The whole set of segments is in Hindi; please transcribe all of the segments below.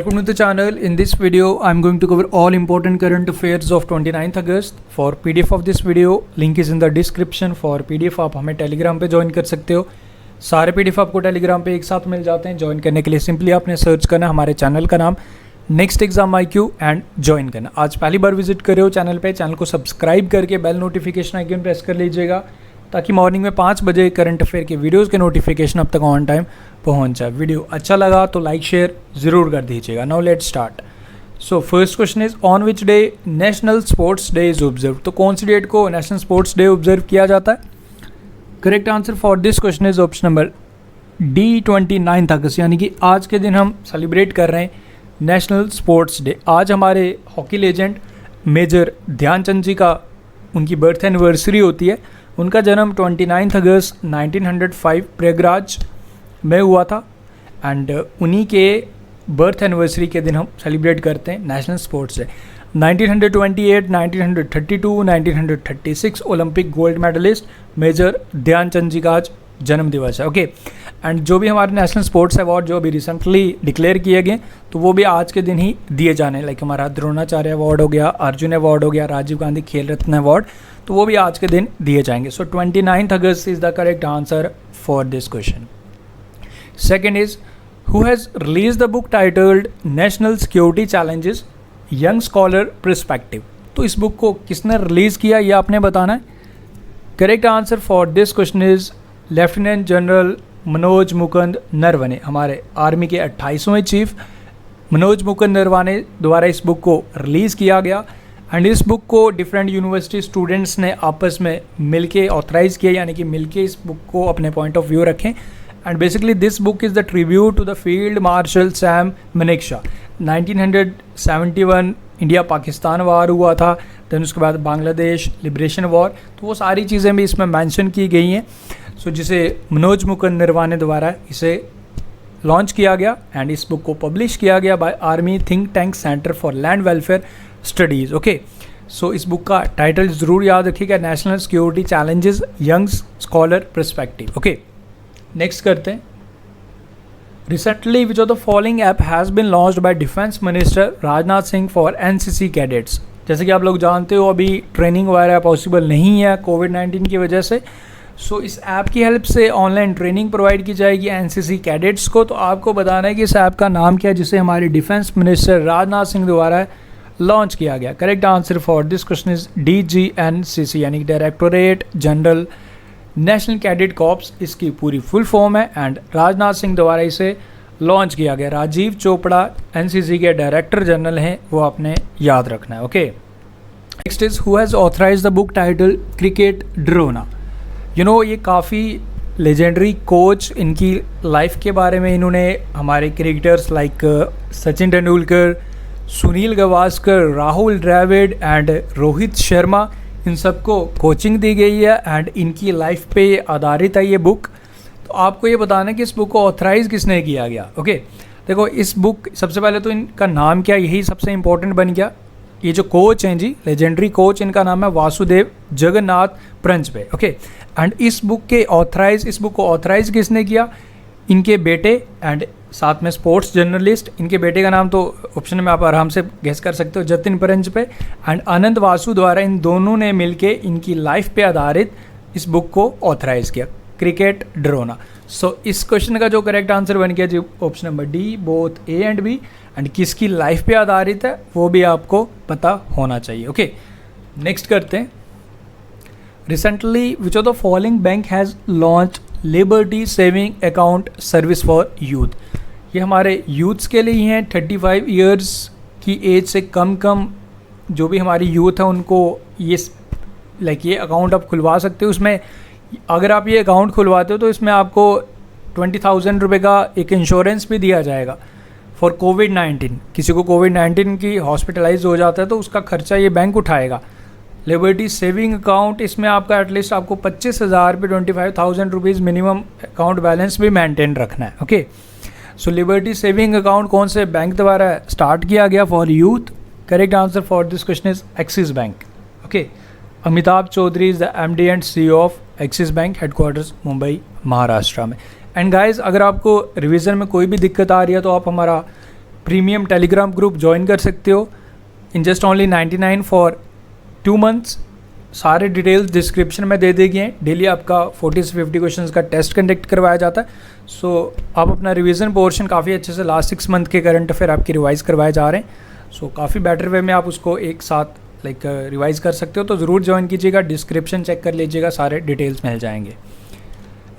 Welcome to the channel. In this video, I'm going to cover all important current affairs of 29th August. For PDF of this video, link is in the description. For PDF आप हमें Telegram पे ज्वाइन कर सकते हो. सारे PDF आपको Telegram पे एक साथ मिल जाते हैं. ज्वाइन करने के लिए सिंपली आपने सर्च करना हमारे चैनल का नाम next exam IQ and join करना. आज पहली बार विजिट कर रहे हो चैनल पे, चैनल को सब्सक्राइब करके बेल नोटिफिकेशन आइकन प्रेस कर लीजिएगा ताकि मॉर्निंग में 5 बजे करंट अफेयर के वीडियोस के नोटिफिकेशन अब तक ऑन टाइम पहुंच जाए. वीडियो अच्छा लगा तो लाइक शेयर ज़रूर कर दीजिएगा. Now let's start. So first question is on which day national sports day is observe. तो कौन सी डेट को नेशनल स्पोर्ट्स डे ऑब्जर्व किया जाता है? Correct answer for this question is option number D 29 अगस्त, यानी कि आज के दिन हम सेलिब्रेट कर रहे हैं नेशनल स्पोर्ट्स डे. आज हमारे hockey legend major Dhyanchand ji का उनकी बर्थ एनिवर्सरी होती है. उनका जन्म 29 अगस्त 1905 प्रयागराज में हुआ था एंड उन्हीं के बर्थ एनिवर्सरी के दिन हम सेलिब्रेट करते हैं national sports day. 1928, 1932, 1936 Olympic gold medalist major Dhyanchand ji का आज जन्म दिवस है. ओके एंड जो भी हमारे नेशनल स्पोर्ट्स अवार्ड जो अभी रिसेंटली डिक्लेयर किए गए तो वो भी आज के दिन ही दिए जाने, लाइक हमारा द्रोणाचार्य अवार्ड हो गया, अर्जुन अवार्ड हो गया, राजीव गांधी खेल रत्न अवार्ड, तो वो भी आज के दिन दिए जाएंगे. So 29 August is the correct answer for this question. Second is who has release the book titled national security challenges young scholar perspective. तो इस बुक को किसने रिलीज़ किया ये आपने बताना है. Correct answer for this question is lieutenant general Manoj Mukund Naravane. हमारे आर्मी के 28वें चीफ मनोज मुकुंद नरवणे द्वारा इस बुक को रिलीज़ किया गया एंड इस बुक को डिफरेंट यूनिवर्सिटी स्टूडेंट्स ने आपस में मिलके ऑथराइज़ किया, यानी कि मिलके इस बुक को अपने पॉइंट ऑफ व्यू रखें. And basically this book is the tribute to the field marshal Sam Manekshaw. 1971 India Pakistan war हुआ था, देन उसके बाद बांग्लादेश लिबरेशन वॉर, तो वो सारी चीज़ें भी इसमें मेंशन की गई हैं. सो जिसे मनोज मुकुंद नरवणे द्वारा इसे लॉन्च किया गया एंड इस बुक को पब्लिश किया गया by army think tank centre for land welfare studies. Okay so इस बुक का टाइटल ज़रूर याद रखिएगा, national security challenges young scholar perspective. Okay next करते हैं. Recently which of the following app has been launched by defence minister Rajnath Singh for NCC cadets. जैसे कि आप लोग जानते हो अभी ट्रेनिंग वगैरह पॉसिबल नहीं है कोविड-19 की वजह से. सो इस ऐप की हेल्प से ऑनलाइन ट्रेनिंग प्रोवाइड की जाएगी NCC कैडेट्स को. तो आपको बताना है कि इस ऐप का नाम क्या है जिसे हमारे डिफेंस मिनिस्टर राजनाथ सिंह द्वारा लॉन्च किया गया. Correct answer for this question is DGNCC, यानी directorate general national cadet corps इसकी पूरी फुल फॉर्म है एंड राजनाथ सिंह द्वारा इसे लॉन्च किया गया. राजीव चोपड़ा NCC के डायरेक्टर जनरल हैं, वो आपने याद रखना है. Okay next is who has authorise the book title cricket Drona. You know ये काफ़ी लेजेंडरी कोच, इनकी लाइफ के बारे में इन्होंने हमारे cricketers like Sachin Tendulkar, Sunil Gavaskar, Rahul Dravid and Rohit Sharma, इन सबको कोचिंग दी गई है एंड इनकी लाइफ पे आधारित है ये बुक. तो आपको ये बताना है कि इस बुक को ऑथराइज़ किसने किया गया. ओके देखो इस बुक सबसे पहले तो इनका नाम क्या, यही सबसे इम्पोर्टेंट बन गया. ये जो कोच हैं जी लेजेंडरी कोच, इनका नाम है वासुदेव जगन्नाथ प्रंजपे. ओके एंड इस बुक को ऑथराइज़ किसने किया? इनके बेटे एंड साथ में स्पोर्ट्स जर्नलिस्ट. इनके बेटे का नाम तो ऑप्शन में आप आराम से गेस कर सकते हो, जतिन परंजपे एंड आनंद वासु द्वारा इन दोनों ने मिलके इनकी लाइफ पे आधारित इस बुक को ऑथराइज़ किया, क्रिकेट ड्रोना. सो इस क्वेश्चन का जो करेक्ट आंसर बन गया जी option number D, both A and B. And किसकी लाइफ पे आधारित है वो भी आपको पता होना चाहिए. ओके नेक्स्ट करते हैं. Recently which of the following bank has launch liberty saving account service for youth. ये हमारे यूथ्स के लिए हैं. 35 ईयर्स की एज से कम जो भी हमारी यूथ है उनको ये ये अकाउंट आप खुलवा सकते हो. उसमें अगर आप ये अकाउंट खुलवाते हो तो इसमें आपको 20,000 रुपये का एक इंश्योरेंस भी दिया जाएगा फॉर कोविड-19. किसी को कोविड-19 की हॉस्पिटलाइज हो जाता है तो उसका खर्चा ये बैंक उठाएगा. लिबर्टी सेविंग अकाउंट, इसमें आपका एटलीस्ट आपको 25,000 पे 25,000 रुपीज़ मिनिमम अकाउंट बैलेंस भी मेंटेन रखना है. Okay so liberty saving account कौन से बैंक द्वारा स्टार्ट किया गया for youth? Correct answer for this question is Axis bank. Okay Amitabh Chaudhary is the MD and CEO of Axis bank, headquarters Mumbai Maharashtra में. एंड गाइज अगर आपको रिवीजन में कोई भी दिक्कत आ रही है तो आप हमारा प्रीमियम टेलीग्राम ग्रुप ज्वाइन कर सकते हो in just only 99 for 2 months. सारे डिटेल्स डिस्क्रिप्शन में दे दिए गए हैं। डेली आपका 40 से 50 क्वेश्चंस का टेस्ट कंडक्ट करवाया जाता है। सो आप अपना रिवीजन पोर्शन काफ़ी अच्छे से लास्ट 6 मंथ के करंट अफेयर आपकी रिवाइज़ करवाए जा रहे हैं। सो काफ़ी बेटर वे में आप उसको एक साथ रिवाइज़ कर सकते हो, तो ज़रूर ज्वाइन कीजिएगा। डिस्क्रिप्शन चेक कर लीजिएगा, सारे डिटेल्स मिल जाएंगे।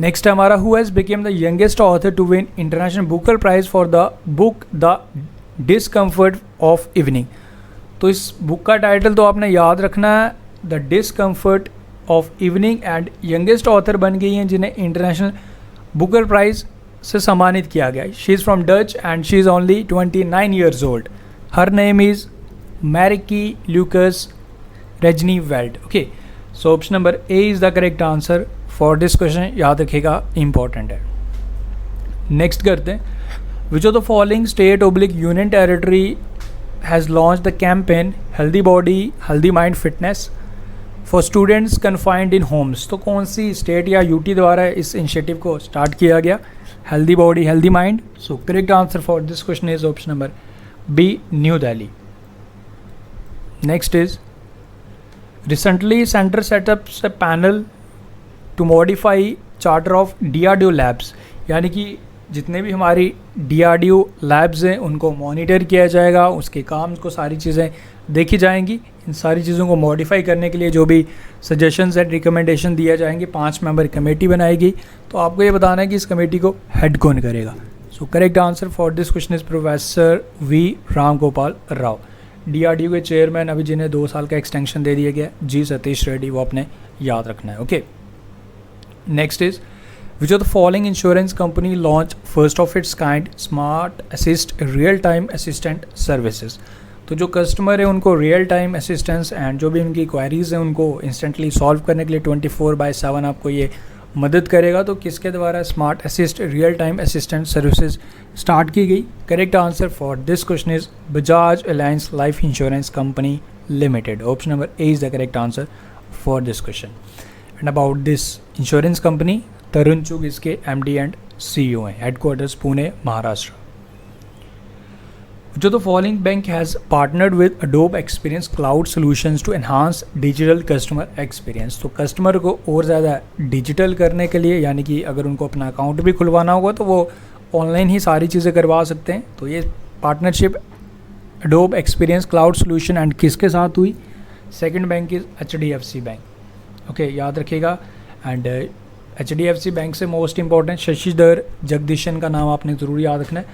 नेक्स्ट है हमारा, who has become the youngest author to win international booker prize for the book the discomfort of evening. तो इस बुक का टाइटल तो आपने याद रखना है, the discomfort of evening, and youngest author बन गई हैं जिन्हें इंटरनेशनल बुकर प्राइज़ से सम्मानित किया गया। She is from Dutch and she is only 29 years old. Her name is Marieke Lucas Rijneveld. Okay, so option number A is the correct answer for this question. याद रखिएगा, इंपॉर्टेंट है। नेक्स्ट करते हैं, which of the following state oblique union territory has launch the campaign healthy body healthy mind fitness for students confined in homes. तो कौन सी स्टेट या यूटी द्वारा इस इनिशिएटिव को स्टार्ट किया गया, healthy body healthy mind? So correct answer for this question is option number B, New Delhi. Next is, recently centre setups a panel to modify charter of DRDO labs. यानी कि जितने भी हमारी DRDO लैब्स हैं उनको मॉनिटर किया जाएगा, उसके काम को सारी चीज़ें देखी जाएंगी। इन सारी चीज़ों को मॉडिफाई करने के लिए जो भी सजेशंस एंड रिकमेंडेशन दिया जाएंगे, 5 मेंबर कमेटी बनाएगी। तो आपको ये बताना है कि इस कमेटी को हेड कौन करेगा। सो correct answer for this question is professor V Ram Gopal Rao. DRDO के चेयरमैन अभी जिन्हें 2 साल का एक्सटेंशन दे दिया गया, जी सतीश रेड्डी, वो आपने याद रखना है। Okay, next is, which of the following insurance company launched first of its kind smart assist real time assistant services? तो जो कस्टमर है उनको रियल टाइम असिस्टेंस एंड जो भी उनकी क्वारीज हैं उनको इंस्टेंटली सॉल्व करने के लिए 24/7 आपको ये मदद करेगा। तो किसके द्वारा smart assist real time assistant services start की गई? Correct answer for this question is Bajaj Allianz life insurance company limited. Option number A is the correct answer for this question. And about this insurance company, Tarun Chugh इसके MD एंड CEO हैं, हेडक्वार्टर्स पुणे महाराष्ट्र। जो the following bank has partnered with Adobe experience cloud solutions to enhance digital customer experience. तो कस्टमर को और ज़्यादा डिजिटल करने के लिए, यानी कि अगर उनको अपना अकाउंट भी खुलवाना होगा तो वो ऑनलाइन ही सारी चीज़ें करवा सकते हैं। तो ये partnership Adobe experience cloud solution and किसके साथ हुई? Second bank is HDFC bank. Okay, याद रखिएगा। एंड HDFC बैंक से मोस्ट इंपॉर्टेंट शशिधर जगदीशन का नाम आपने ज़रूर याद रखना है,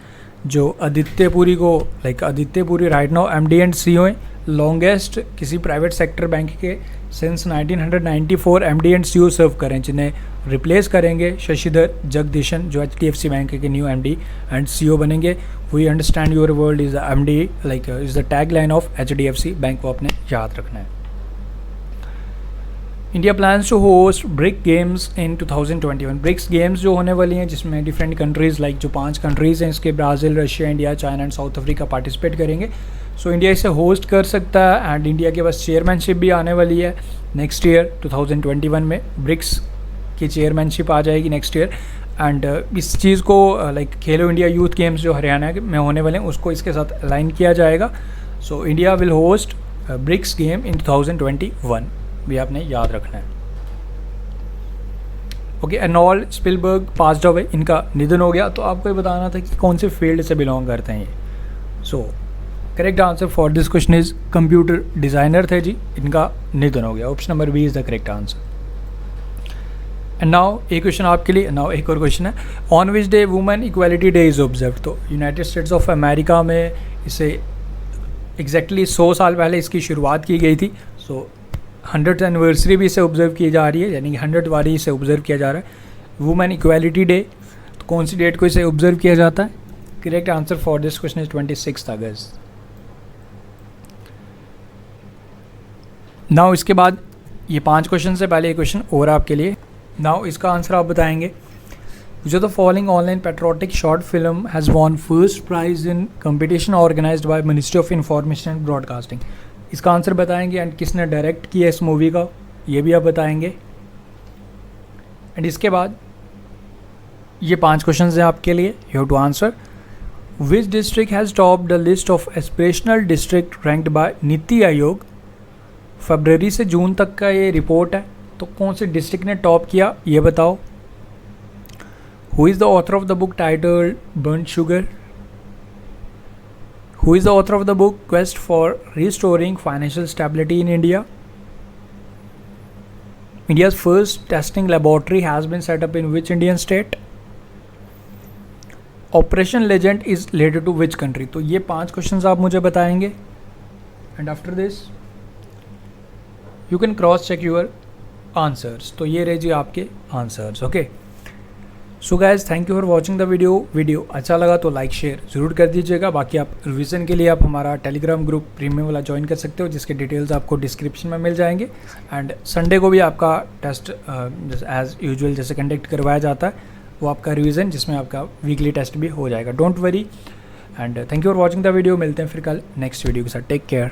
जो आदित्य पुरी को Aditya Puri right now MD and CEO हैं, लॉन्गेस्ट किसी प्राइवेट सेक्टर बैंक के since 1994 MD and CEO serve करें, जिन्हें रिप्लेस करेंगे शशिधर जगदीशन जो HDFC बैंक के न्यू MD एंड CEO बनेंगे। We understand your world is the MD is the tag line of HDFC bank, को आपने याद रखना है। India plans to host BRIC games in 2021। BRICS games जो होने वाली हैं जिसमें डिफरेंट कंट्रीज़ जो 5 कंट्रीज़ हैं इसके, Brazil, Russia, India, China and South Africa participate करेंगे। सो इंडिया इसे होस्ट कर सकता है एंड इंडिया के पास चेयरमैनशिप भी आने वाली है नेक्स्ट ईयर 2021 में। ब्रिक्स की चेयरमैनशिप आ जाएगी नेक्स्ट ईयर एंड इस चीज़ को खेलो इंडिया यूथ गेम्स जो हरियाणा में होने वाले हैं उसको इसके साथ अलाइन किया जाएगा। So India will host BRICS game in 2021, भी आपने याद रखना है। Okay, Arnold Spielberg passed away, इनका निधन हो गया। तो आपको ये बताना था कि कौन से फील्ड से बिलोंग करते हैं ये। So correct answer for this question is computer designer थे जी, इनका निधन हो गया। Option number B is the correct answer. And now एक क्वेश्चन आपके लिए, नाउ एक और क्वेश्चन है, on which day women equality day is observe. तो यूनाइटेड स्टेट्स ऑफ अमेरिका में इसे एग्जैक्टली 100 साल पहले इसकी शुरुआत की गई थी। सो 100th एनिवर्सरी भी इसे ऑब्जर्व की जा रही है, यानी कि 100 बारी इसे ऑब्जर्व किया जा रहा है वुमेन इक्वालिटी डे। तो कौन सी डेट को इसे ऑब्जर्व किया जाता है? Correct answer for this question is 26 August. Now इसके बाद ये 5 क्वेश्चन से पहले एक क्वेश्चन और आपके लिए। नाउ इसका आंसर आप बताएंगे, जो the following online patriotic short film has won first prize in competition organised by ministry of information and broadcasting. इसका आंसर बताएंगे एंड किसने डायरेक्ट किया इस मूवी का, ये भी आप बताएंगे। एंड इसके बाद ये 5 क्वेश्चन हैं आपके लिए, you have to answer. Which district has top the list of aspirational district ranked by NITI Aayog. फरवरी से जून तक का ये रिपोर्ट है, तो कौन से डिस्ट्रिक्ट ने टॉप किया ये बताओ। Who is the author of the book titled burned sugar. Who is the author of the book quest for restoring financial stability in India. India's first testing laboratory has been set up in which Indian state? Operation Legend is related to which country? तो ये 5 क्वेश्चंस आप मुझे बताएंगे and after this you can cross check your answers. तो ये रहे जी आपके answers. Okay, so guys thank you for watching the video अच्छा लगा तो लाइक शेयर ज़रूर कर दीजिएगा। बाकी आप रिवीजन के लिए आप हमारा टेलीग्राम ग्रुप प्रीमियम वाला ज्वाइन कर सकते हो, जिसके डिटेल्स आपको डिस्क्रिप्शन में मिल जाएंगे। एंड संडे को भी आपका टेस्ट एज़ यूजुअल जैसे कंडक्ट करवाया जाता है, वो आपका रिवीजन जिसमें आपका वीकली टेस्ट भी हो जाएगा। Don't worry and thank you for watching the video. मिलते हैं फिर कल नेक्स्ट वीडियो के साथ। Take care.